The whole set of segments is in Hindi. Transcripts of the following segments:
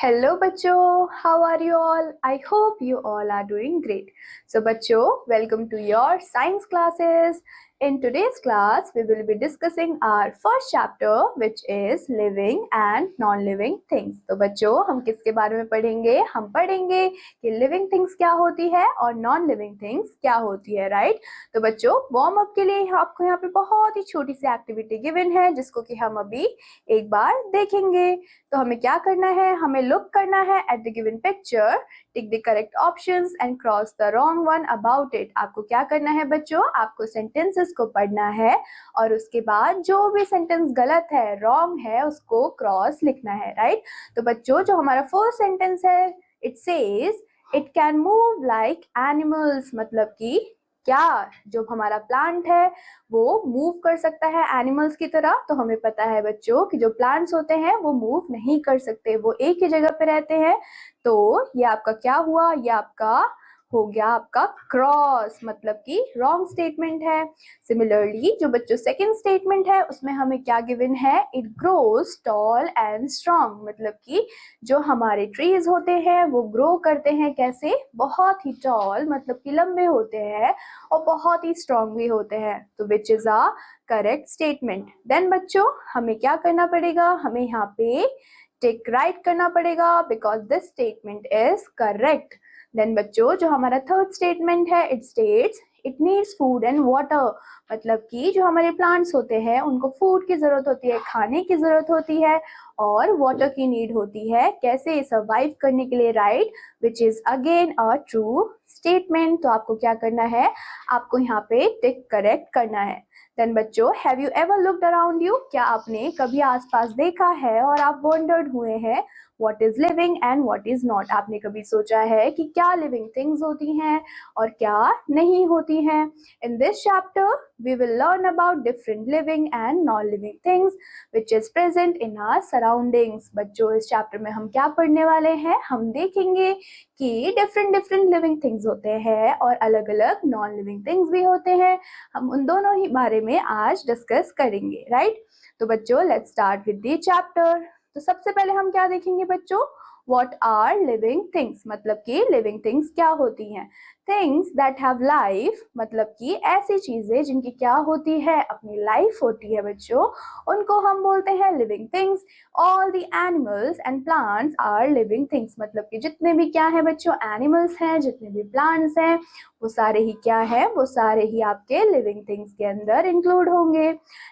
हेलो बच्चों, how are you all? I hope you all are doing great. So बच्चों, welcome to your science classes. In today's class, we will be discussing our first chapter, which is living and non-living things. तो बच्चों, हम किसके बारे में पढ़ेंगे? हम पढ़ेंगे कि living things क्या होती है और non-living things क्या होती है, राइट? तो बच्चों, वार्म अप के लिए आपको यहाँ पे बहुत ही छोटी सी एक्टिविटी गिवन है, जिसको कि हम अभी एक बार देखेंगे. तो हमें क्या करना है? हमें लुक करना है at the given picture, tick the correct options and cross the wrong one about it. आपको क्या करना है बच्चों? आपको सेंटेंसेस को पढ़ना है और उसके बाद जो भी सेंटेंस गलत है, रॉन्ग है, उसको क्रॉस लिखना है, राइट? तो बच्चों, जो हमारा फर्स्ट सेंटेंस है, it says it can move like animals. मतलब कि क्या जो हमारा प्लांट है वो मूव कर सकता है एनिमल्स की तरह? तो हमें पता है बच्चों कि जो प्लांट्स होते हैं वो मूव नहीं कर सकते, वो एक ही जगह पे रहते हैं. तो ये आपका क्या हुआ? ये आपका हो गया आपका क्रॉस, मतलब कि रॉन्ग स्टेटमेंट है. सिमिलरली जो बच्चों सेकंड स्टेटमेंट है, उसमें हमें क्या गिवन है? It grows tall and strong. मतलब कि जो हमारे ट्रीज होते हैं वो ग्रो करते हैं कैसे? बहुत ही टॉल, मतलब कि लंबे होते हैं, और बहुत ही स्ट्रॉन्ग भी होते हैं. तो which is a correct statement. Then बच्चों, हमें क्या करना पड़ेगा? हमें यहाँ पे टिक राइट करना पड़ेगा because this statement is correct. Then बच्चों, जो हमारा थर्ड स्टेटमेंट है, it states it needs food and water. मतलब कि जो हमारे प्लांट्स होते हैं उनको फूड की जरूरत होती है, खाने की जरूरत होती है, और वाटर की नीड होती है कैसे? सर्वाइव करने के लिए, right? Which is again a true statement. तो आपको क्या करना है? आपको यहाँ पे टिक करेक्ट करना है. देन बच्चों, have you ever looked around you? क्या आपने कभी आसपास देखा है और आप वंडर्ड हुए हैं what is living and what is not? आपने कभी सोचा है कि क्या लिविंग थिंग्स होती हैं और क्या नहीं होती हैं? In this chapter, we will learn about different living and non-living things which is present in our surroundings. बच्चों, इस चैप्टर में हम क्या पढ़ने वाले हैं? हम देखेंगे कि different living things होते हैं और अलग-अलग non-living things भी होते हैं. हम उन दोनों ही बारे में आज डिस्कस करेंगे, राइट? तो बच्चों, let's start with the chapter. तो सबसे पहले हम क्या देखेंगे बच्चों? What are living things? मतलब कि living things क्या होती हैं? Things that have life, मतलब कि ऐसी चीजें जिनकी क्या होती है? अपनी लाइफ होती है बच्चों, उनको हम बोलते हैं living things. All the animals and plants are living things. मतलब कि जितने भी क्या है बच्चों? एनिमल्स हैं, जितने भी प्लांट्स हैं, वो सारे ही क्या है? वो सारे ही आपके लिविंग थिंग्स के अंदर इंक्लूड होंगे.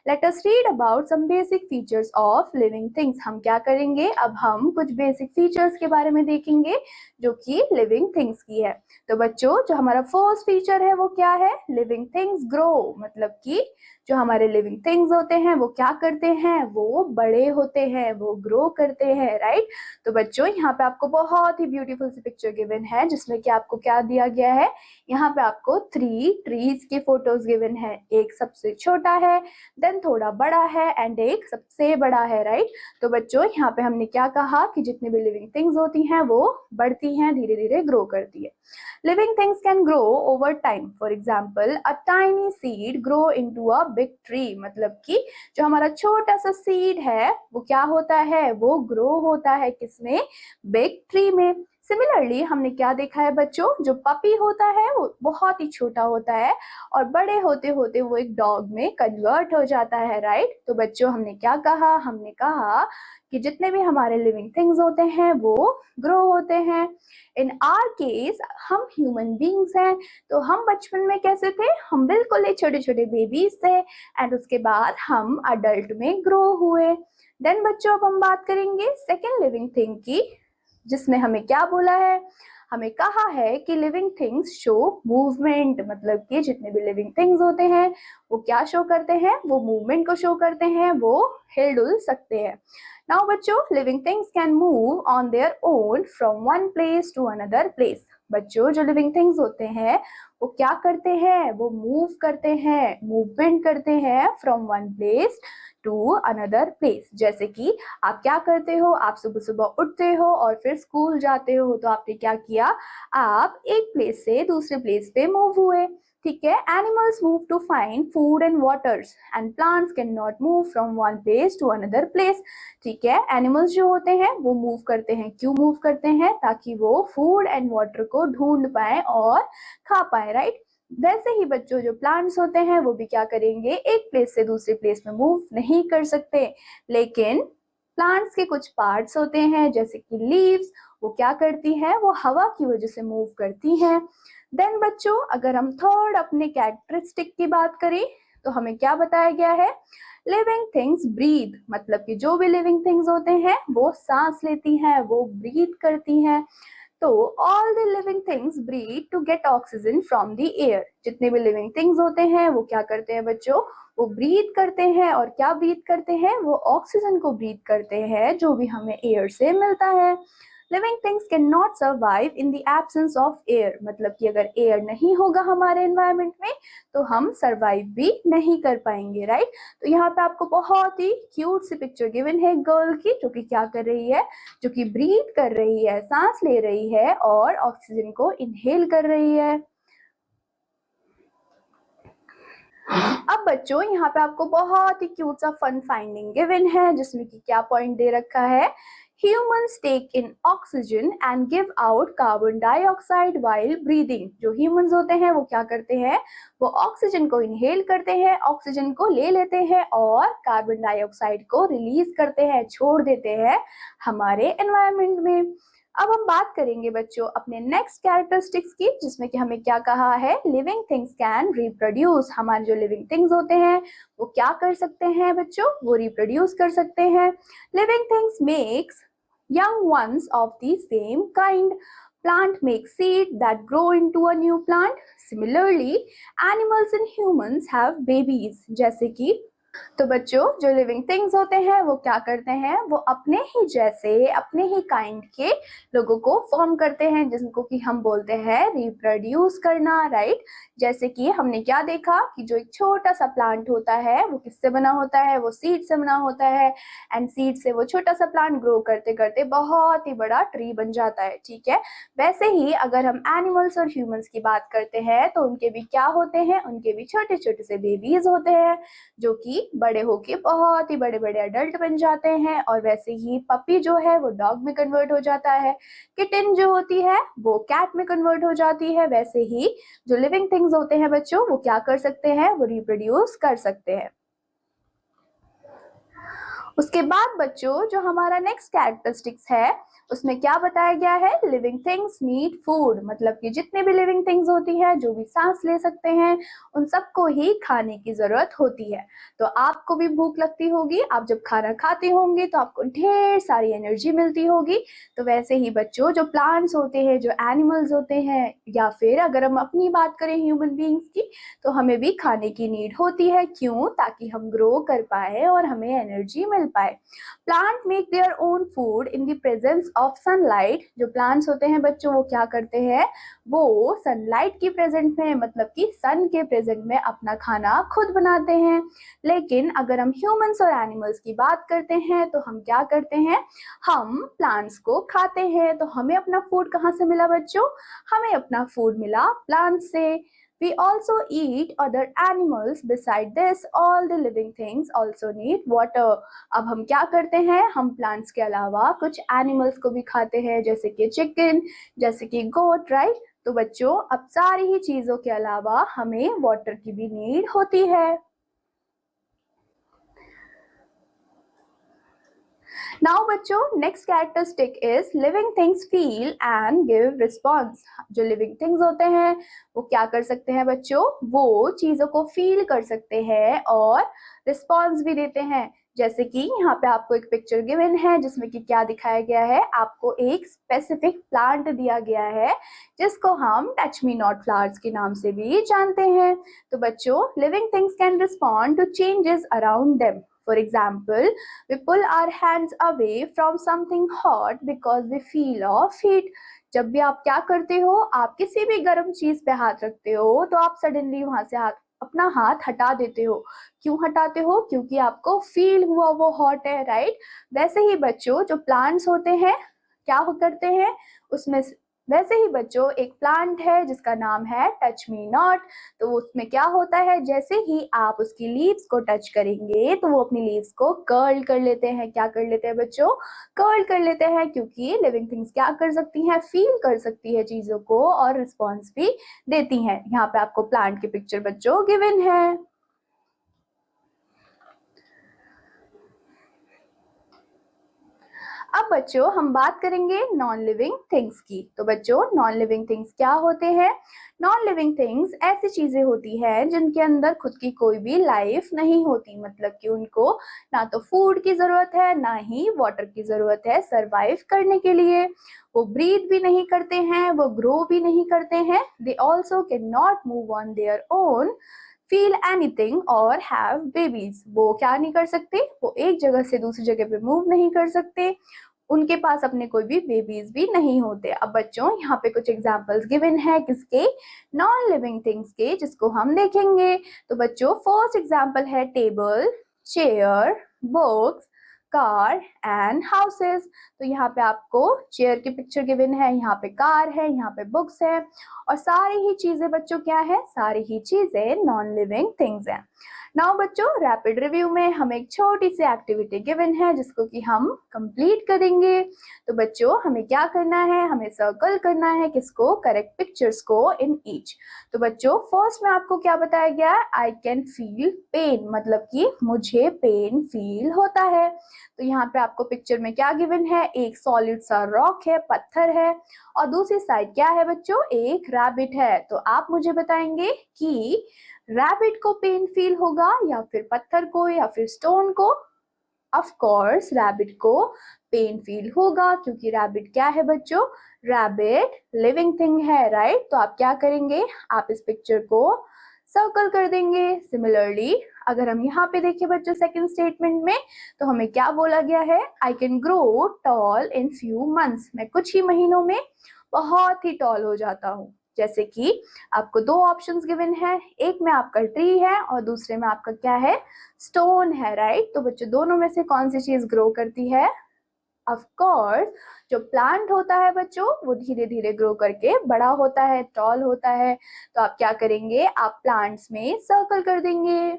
Let us read about some basic features of living things. हम क्या करेंगे? अब हम कुछ बेसिक फीचर्स के बारे में देखेंगे जो कि लिविंग थिंग्स की है. तो बच्चों, जो हमारा फर्स्ट फीचर है वो क्या है? Living things grow. मतलब कि जो हमारे लिविंग थिंग्स होते हैं वो क्या करते हैं? वो बड़े होते हैं, वो ग्रो करते हैं, राइट? तो बच्चों, यहाँ पे आपको बहुत ही ब्यूटीफुल सी पिक्चर गिवन है जिसमें कि आपको क्या दिया गया है? यहाँ पे आपको 3 ट्रीज की फोटोज गिवन है. एक सबसे छोटा है, देन थोड़ा बड़ा है, एंड एक सबसे बड़ा है, राइट? तो बच्चों, यहाँ पे हमने क्या कहा कि जितने भी लिविंग थिंग्स होती हैं वो बढ़ती हैं, धीरे धीरे ग्रो करती है. Living things can grow over time. For example, a tiny seed grow into a big tree. मतलब कि जो हमारा छोटा सा सीड है वो क्या होता है? वो ग्रो होता है किसमें? बिग ट्री में. सिमिलरली हमने क्या देखा है बच्चों? जो पपी होता है वो बहुत ही छोटा होता है और बड़े होते होते वो एक डॉग में कन्वर्ट हो जाता है, राइट? तो बच्चों, हमने क्या कहा? हमने कहा कि जितने भी हमारे लिविंग थिंग्स होते हैं वो ग्रो होते हैं. इन आवर केस, हम ह्यूमन बींग्स हैं, तो हम बचपन में कैसे थे? हम बिल्कुल ही छोटे छोटे बेबीज थे, एंड उसके बाद हम अडल्ट में ग्रो हुए. देन बच्चों, अब हम बात करेंगे सेकेंड लिविंग थिंग की, जिसमें हमें क्या बोला है? हमें कहा है कि लिविंग थिंग्स शो मूवमेंट. मतलब कि जितने भी लिविंग थिंग्स होते हैं वो क्या शो करते हैं? वो मूवमेंट को शो करते हैं, वो हिल डुल सकते हैं. नाउ बच्चों, living things can move on their own from one place to another place. बच्चों, जो लिविंग थिंग्स होते हैं वो क्या करते हैं? वो मूव करते हैं, मूवमेंट करते हैं from one place to another place. जैसे कि आप क्या करते हो? आप सुबह सुबह उठते हो और फिर स्कूल जाते हो, तो आपने क्या किया? आप एक प्लेस से दूसरे प्लेस पे मूव हुए. ठीक है, animals move to find food and waters and plants can not move from one place to another place. ठीक है, एनिमल्स जो होते हैं वो मूव करते हैं, क्यों मूव करते हैं? ताकि वो फूड एंड वाटर को ढूंढ पाए और खा पाए, राइट। वैसे ही बच्चों जो प्लांट्स होते हैं वो भी क्या करेंगे, एक प्लेस से दूसरे प्लेस में मूव नहीं कर सकते, लेकिन प्लांट्स के कुछ पार्ट्स होते हैं जैसे कि लीव्स, वो क्या करती हैं, वो हवा की वजह से मूव करती हैं। देन बच्चों अगर हम थर्ड अपने कैरेक्टरिस्टिक की बात करें तो हमें क्या बताया गया है, लिविंग थिंग्स ब्रीथ, मतलब कि जो भी लिविंग थिंग्स होते हैं वो सांस लेती हैं, वो ब्रीथ करती हैं। तो all the living things breathe to get oxygen from the air. जितने भी लिविंग थिंग्स होते हैं वो क्या करते हैं बच्चों, वो ब्रीथ करते हैं, और क्या ब्रीथ करते हैं, वो ऑक्सीजन को ब्रीथ करते हैं जो भी हमें एयर से मिलता है। Living things can not survive in the absence of air, मतलब कि अगर एयर नहीं होगा हमारे एनवायरनमेंट में तो हम सर्वाइव भी नहीं कर पाएंगे, राइट। तो यहाँ पे आपको बहुत ही क्यूट सी पिक्चर गिवन है गर्ल की, जो कि क्या कर रही है, जो कि ब्रीथ कर रही है, सांस ले रही है और ऑक्सीजन को इनहेल कर रही है। अब बच्चों यहाँ पे आपको बहुत ही क्यूट सा फन फाइंडिंग गिवन है, जिसमें कि क्या पॉइंट दे रखा है, humans take in oxygen and give out carbon dioxide while breathing। जो humans होते हैं वो क्या करते हैं, वो ऑक्सीजन को इनहेल करते हैं, ऑक्सीजन को ले लेते हैं और कार्बन डाइऑक्साइड को रिलीज करते हैं, छोड़ देते हैं हमारे एनवायरनमेंट में। अब हम बात करेंगे बच्चों अपने नेक्स्ट कैरेक्टरिस्टिक्स की, जिसमें कि हमें क्या कहा है, लिविंग थिंग्स कैन रिप्रोड्यूस। हमारे जो लिविंग थिंग्स होते हैं वो क्या कर सकते हैं बच्चों, वो रिप्रोड्यूस कर सकते हैं। Living things makes young ones of the same kind. Plant makes seed that grow into a new plant. Similarly, animals and humans have babies. जैसे कि तो बच्चों जो लिविंग थिंग्स होते हैं वो क्या करते हैं, वो अपने ही जैसे, अपने ही काइंड के लोगों को फॉर्म करते हैं, जिनको कि हम बोलते हैं रिप्रोड्यूस करना, राइट। जैसे कि हमने क्या देखा कि जो एक छोटा सा प्लांट होता है वो किससे बना होता है, वो सीड से बना होता है, एंड सीड से वो छोटा सा प्लांट ग्रो करते करते बहुत ही बड़ा ट्री बन जाता है, ठीक है। वैसे ही अगर हम एनिमल्स और ह्यूमंस की बात करते हैं तो उनके भी क्या होते हैं, उनके भी छोटे छोटे से बेबीज होते हैं जो कि बड़े होके बहुत ही बड़े बड़े अडल्ट बन जाते हैं। और वैसे ही पपी जो है वो डॉग में कन्वर्ट हो जाता है, किटन जो होती है वो कैट में कन्वर्ट हो जाती है। वैसे ही जो लिविंग थिंग्स होते हैं बच्चों वो क्या कर सकते हैं, वो रिप्रोड्यूस कर सकते हैं। उसके बाद बच्चों जो हमारा नेक्स्ट कैरेक्टरिस्टिक्स है उसमें क्या बताया गया है, लिविंग थिंग्स नीड फूड, मतलब कि जितने भी लिविंग थिंग्स होती है जो भी सांस ले सकते हैं उन सबको ही खाने की जरूरत होती है। तो आपको भी भूख लगती होगी, आप जब खाना खाते होंगे तो आपको ढेर सारी एनर्जी मिलती होगी। तो वैसे ही बच्चों जो प्लांट्स होते हैं, जो एनिमल्स होते हैं, या फिर अगर हम अपनी बात करें ह्यूमन बीइंग्स की, तो हमें भी खाने की नीड होती है। क्यों? ताकि हम ग्रो कर पाए और हमें एनर्जी मिल पाए। Plant make their own food in the presence of sunlight. जो प्लांट्स होते हैं बच्चों वो क्या करते हैं, वो सनलाइट की प्रेजेंट में, मतलब कि सन के प्रेजेंट में अपना खाना खुद बनाते हैं। लेकिन अगर हम ह्यूमंस और एनिमल्स की बात करते हैं तो हम क्या करते हैं, हम प्लांट्स को खाते हैं। तो हमें अपना फूड कहाँ से मिला बच्चों, हमें अपना फूड मिला प्लांट से। We also eat other animals. Beside this, all the living things also need water. अब हम क्या करते हैं, हम प्लांट्स के अलावा कुछ एनिमल्स को भी खाते हैं, जैसे कि चिकन, जैसे कि गोट, राइट। तो बच्चों अब सारी ही चीजों के अलावा हमें वाटर की भी नीड होती है। नाउ बच्चों next characteristic is living things feel and give response. जो लिविंग थिंग्स होते हैं वो क्या कर सकते हैं बच्चों, वो चीजों को फील कर सकते हैं और रिस्पॉन्स भी देते हैं। जैसे कि यहाँ पे आपको एक पिक्चर गिवन है जिसमें कि क्या दिखाया गया है, आपको एक स्पेसिफिक प्लांट दिया गया है जिसको हम टच मी नॉट फ्लावर्स के नाम से भी जानते हैं। तो बच्चों living things can respond to changes around them. For example, we pull our hands away from something hot because we feel of heat. जब भी आप क्या करते हो, आप किसी भी गर्म चीज पे हाथ रखते हो तो आप सडनली वहां से अपना हाथ हटा देते हो। क्यों हटाते हो? क्योंकि आपको फील हुआ वो हॉट है, राइट। वैसे ही बच्चों जो प्लांट्स होते हैं क्या करते हैं, उसमें वैसे ही बच्चों एक प्लांट है जिसका नाम है टच मी नॉट। तो उसमें क्या होता है, जैसे ही आप उसकी लीव्स को टच करेंगे तो वो अपनी लीव्स को कर्ल कर लेते हैं। क्या कर लेते हैं बच्चों? कर्ल कर लेते हैं, क्योंकि लिविंग थिंग्स क्या कर सकती हैं, फील कर सकती है चीजों को और रिस्पॉन्स भी देती हैं। यहाँ पे आपको प्लांट की पिक्चर बच्चों गिवन है। अब बच्चों हम बात करेंगे नॉन लिविंग थिंग्स की। तो बच्चों नॉन लिविंग थिंग्स क्या होते हैं? नॉन लिविंग थिंग्स ऐसी चीजें होती हैं जिनके अंदर खुद की कोई भी लाइफ नहीं होती, मतलब कि उनको ना तो फूड की जरूरत है ना ही वाटर की जरूरत है सरवाइव करने के लिए। वो ब्रीथ भी नहीं करते हैं, वो ग्रो भी नहीं करते हैं। They also can not move on their own, feel anything और हैव बेबीज। वो क्या नहीं कर सकते? वो एक जगह से दूसरी जगह पे मूव नहीं कर सकते, उनके पास अपने कोई भी बेबीज भी नहीं होते। अब बच्चों यहाँ पे कुछ एग्जांपल्स गिवन है किसके? नॉन लिविंग थिंग्स के, जिसको हम देखेंगे। तो बच्चों फर्स्ट एग्जांपल है table, chair, books, car and houses. तो यहाँ पे आपको चेयर की पिक्चर गिवन है, यहाँ पे कार है, यहाँ पे बुक्स है, और सारी ही चीजें बच्चों क्या है? सारी ही चीजें नॉन लिविंग थिंग्स हैं। नाउ बच्चों रैपिड रिव्यू में हमें एक छोटी सी एक्टिविटी गिवन है जिसको कि हम कंप्लीट करेंगे। तो बच्चों हमें क्या करना है? हमें सर्कल करना है किसको? करेक्ट पिक्चर्स को इन ईच। तो बच्चों फर्स्ट में आपको क्या बताया गया? आई कैन फील पेन, मतलब कि मुझे पेन फील होता है। तो यहाँ पे आपको पिक्चर में क्या गिवन है? एक सॉलिड सा रॉक है, पत्थर है, और दूसरी साइड क्या है बच्चों? एक रैबिट है। तो आप मुझे बताएंगे कि रैबिट को पेन फील होगा या फिर पत्थर को या फिर स्टोन को? ऑफ कोर्स रैबिट को पेन फील होगा, क्योंकि रैबिट क्या है बच्चों? रैबिट लिविंग थिंग है, राइट? तो आप क्या करेंगे? आप इस पिक्चर को सर्कल कर देंगे। सिमिलरली अगर हम यहाँ पे देखें बच्चों सेकंड स्टेटमेंट में, तो हमें क्या बोला गया है? I can grow tall in few months, मैं कुछ ही महीनों में बहुत ही टॉल हो जाता हूँ। जैसे कि आपको दो ऑप्शंस गिवन है, एक में आपका ट्री है और दूसरे में आपका क्या है? स्टोन है, राइट? तो बच्चों दोनों में से कौन सी चीज ग्रो करती है? ऑफ कोर्स जो प्लांट होता है बच्चों वो धीरे धीरे ग्रो करके बड़ा होता है, टॉल होता है। तो आप क्या करेंगे? आप प्लांट्स में सर्कल कर देंगे।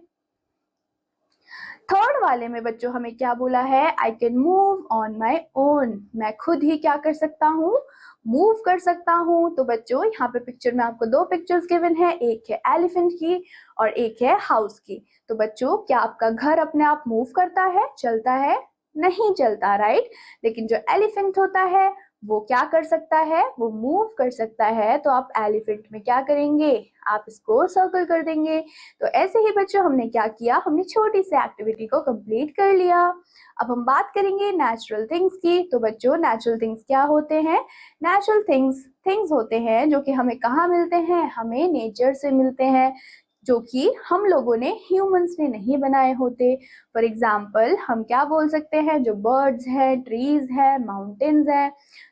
थर्ड वाले में बच्चों हमें क्या बोला है? I can move on my own, मैं खुद ही क्या कर सकता हूँ? मूव कर सकता हूँ। तो बच्चों यहाँ पे पिक्चर में आपको दो पिक्चर्स गिवन है, एक है एलिफेंट की और एक है हाउस की। तो बच्चों क्या आपका घर अपने आप मूव करता है, चलता है? नहीं चलता, राइट? लेकिन जो एलिफेंट होता है वो क्या कर सकता है? वो मूव कर सकता है। तो आप एलिफेंट में क्या करेंगे? आप इसको सर्कल कर देंगे। तो ऐसे ही बच्चों हमने क्या किया? हमने छोटी सी एक्टिविटी को कंप्लीट कर लिया। अब हम बात करेंगे नेचुरल थिंग्स की। तो बच्चों नेचुरल थिंग्स क्या होते हैं? नेचुरल थिंग्स होते हैं जो कि हमें कहाँ मिलते हैं? हमें नेचर से मिलते हैं, जो कि हम लोगों ने ह्यूमंस ने नहीं बनाए होते। फॉर एग्जाम्पल हम क्या बोल सकते हैं? जो बर्ड्स हैं, ट्रीज हैं, माउंटेन्स हैं,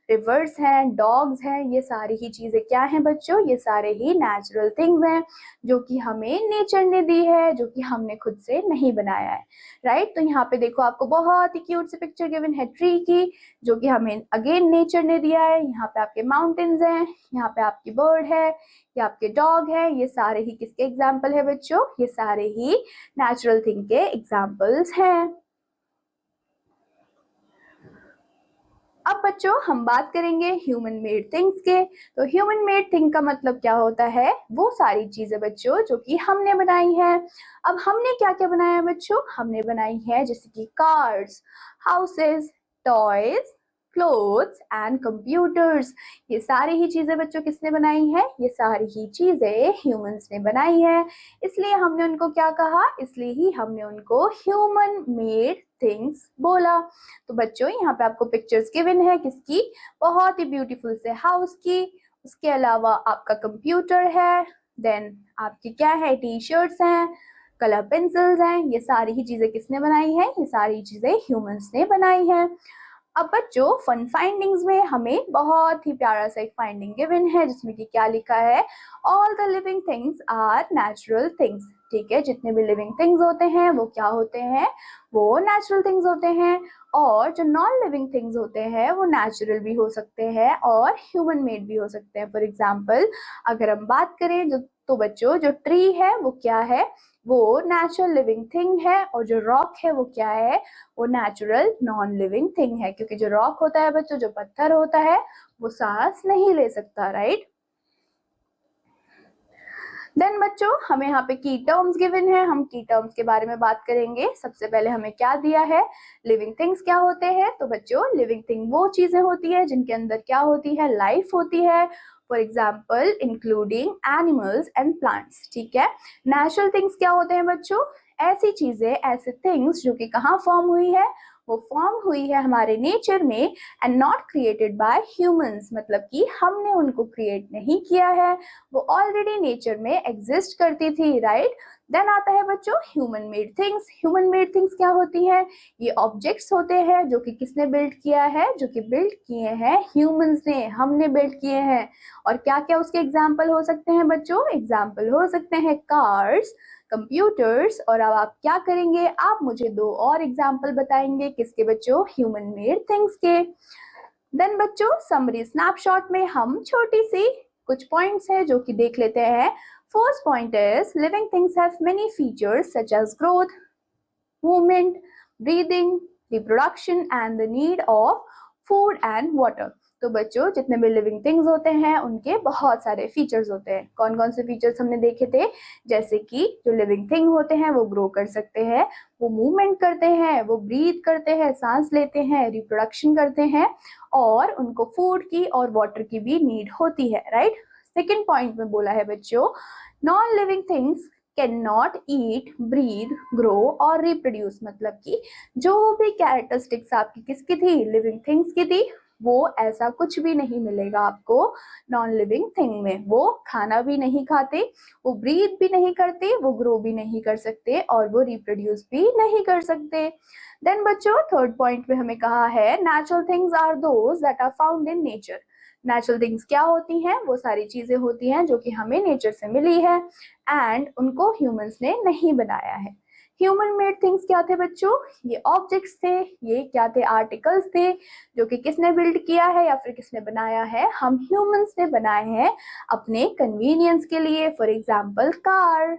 रिवर्स हैं, डॉग्स हैं, ये सारी ही चीजें क्या हैं बच्चों? ये सारे ही नेचुरल थिंग्स हैं जो कि हमें नेचर ने दी है, जो कि हमने खुद से नहीं बनाया है, राइट? तो यहाँ पे देखो आपको बहुत ही क्यूट सी पिक्चर गिवन है ट्री की, जो कि हमें अगेन नेचर ने दिया है। यहाँ पे आपके माउंटेन्स हैं, यहाँ पे आपकी बर्ड है, ये आपके डॉग है। ये सारे ही किसके एग्जाम्पल है बच्चों? ये सारे ही नेचुरल थिंग के एग्जाम्पल्स हैं। अब बच्चों हम बात करेंगे ह्यूमन मेड थिंग्स के। तो ह्यूमन मेड थिंग का मतलब क्या होता है? वो सारी चीजें बच्चों जो कि हमने बनाई है। अब हमने क्या क्या बनाया है बच्चों? हमने बनाई है जैसे कि cars, houses, toys, clothes and computers. ये सारी ही चीजें बच्चों किसने बनाई है? ये सारी ही चीजें ह्यूमंस ने बनाई है। इसलिए हमने उनको क्या कहा? इसलिए ही हमने उनको ह्यूमन मेड थिंग्स बोला। तो बच्चों यहाँ पे आपको पिक्चर्स गिवन है किसकी? बहुत ही ब्यूटीफुल से हाउस की, उसके अलावा आपका कंप्यूटर है, देन आपकी क्या है? टी शर्ट्स हैं, कलर पेंसिल्स हैं। ये सारी ही चीजें किसने बनाई है? ये सारी चीजें ह्यूमंस ने बनाई है। अब बच्चों फन फाइंडिंग्स में हमें बहुत ही प्यारा सा एक फाइंडिंग गिवन है जिसमें कि क्या लिखा है? All the living things are natural things. ठीक है, जितने भी लिविंग थिंग्स होते हैं वो क्या होते हैं? वो नेचुरल थिंग्स होते हैं, और जो नॉन लिविंग थिंग्स होते हैं वो नेचुरल भी हो सकते हैं और ह्यूमन मेड भी हो सकते हैं। फॉर एग्जाम्पल अगर हम बात करें तो बच्चों जो ट्री है वो क्या है, वो नेचुरल लिविंग थिंग है, और जो रॉक है वो क्या है, वो नेचुरल नॉन लिविंग थिंग है। क्योंकि जो रॉक होता है बच्चों, जो पत्थर होता है, वो सांस नहीं ले सकता, राइट। देन बच्चों हमें यहाँ पे की टर्म्स गिवन है, हम की टर्म्स के बारे में बात करेंगे। सबसे पहले हमें क्या दिया है, लिविंग थिंग्स क्या होते हैं। तो बच्चों लिविंग थिंग वो चीजें होती है जिनके अंदर क्या होती है, लाइफ होती है। For example including animals and plants, ठीक है। नेचुरल थिंग्स क्या होते हैं बच्चों, ऐसी चीजें, ऐसे थिंग्स जो कि कहाँ फॉर्म हुई है, वो फॉर्म हुई है हमारे नेचर में and not created by humans, मतलब कि हमने उनको क्रिएट नहीं किया है, वो ऑलरेडी नेचर में एग्जिस्ट करती थी, राइट। देन आता है बच्चों human made things. Human made things क्या होती हैं, ये ऑब्जेक्ट्स होते हैं जो कि किसने बिल्ड किया है, जो कि बिल्ड किए हैं ह्यूमंस ने, हमने बिल्ड किए हैं। और क्या क्या उसके एग्जाम्पल हो सकते हैं बच्चों, एग्जाम्पल हो सकते हैं कार्स, कंप्यूटर्स। और अब आप क्या करेंगे, आप मुझे दो और एग्जाम्पल बताएंगे, किसके बच्चों, ह्यूमन मेड थिंग्स के। देन बच्चों समरी स्नैपशॉट में हम छोटी सी कुछ पॉइंट्स हैं जो कि देख लेते हैं। First point is living things have many features such as growth, movement, breathing, reproduction and the need of food and water. तो बच्चों जितने भी लिविंग थिंग्स होते हैं उनके बहुत सारे फीचर्स होते हैं। कौन कौन से फीचर्स हमने देखे थे, जैसे कि जो लिविंग थिंग होते हैं वो ग्रो कर सकते हैं, वो मूवमेंट करते हैं, वो ब्रीथ करते हैं, सांस लेते हैं, रिप्रोडक्शन करते हैं, और उनको फूड की और वाटर की भी नीड होती है, राइट। सेकेंड पॉइंट में बोला है बच्चों, non living things can not eat, breathe, grow और रिप्रोड्यूस, मतलब कि जो भी कैरेक्टरिस्टिक्स आपकी किसकी थी, लिविंग थिंग्स की थी, वो ऐसा कुछ भी नहीं मिलेगा आपको नॉन लिविंग थिंग में। वो खाना भी नहीं खाते, वो ब्रीथ भी नहीं करते, वो ग्रो भी नहीं कर सकते, और वो रिप्रोड्यूस भी नहीं कर सकते। देन बच्चों थर्ड पॉइंट में हमें कहा है natural things are those that are found in nature. Natural things क्या होती हैं, वो सारी चीजें होती हैं जो कि हमें नेचर से मिली है एंड उनको ह्यूमंस ने नहीं बनाया है। ह्यूमन मेड थिंग्स क्या थे बच्चों, ये ऑब्जेक्ट्स थे, ये क्या थे, आर्टिकल्स थे, जो कि किसने बिल्ड किया है या फिर किसने बनाया है, हम ह्यूमंस ने बनाए हैं अपने कन्वीनियंस के लिए। For example car.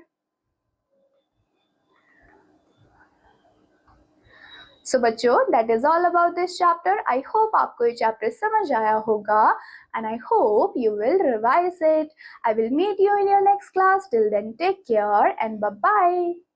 सो बच्चों that is all about this chapter. I hope आपको ये चैप्टर समझ आया होगा and I hope you will revise it. I will meet you in your next class. Till then, take care and bye-bye.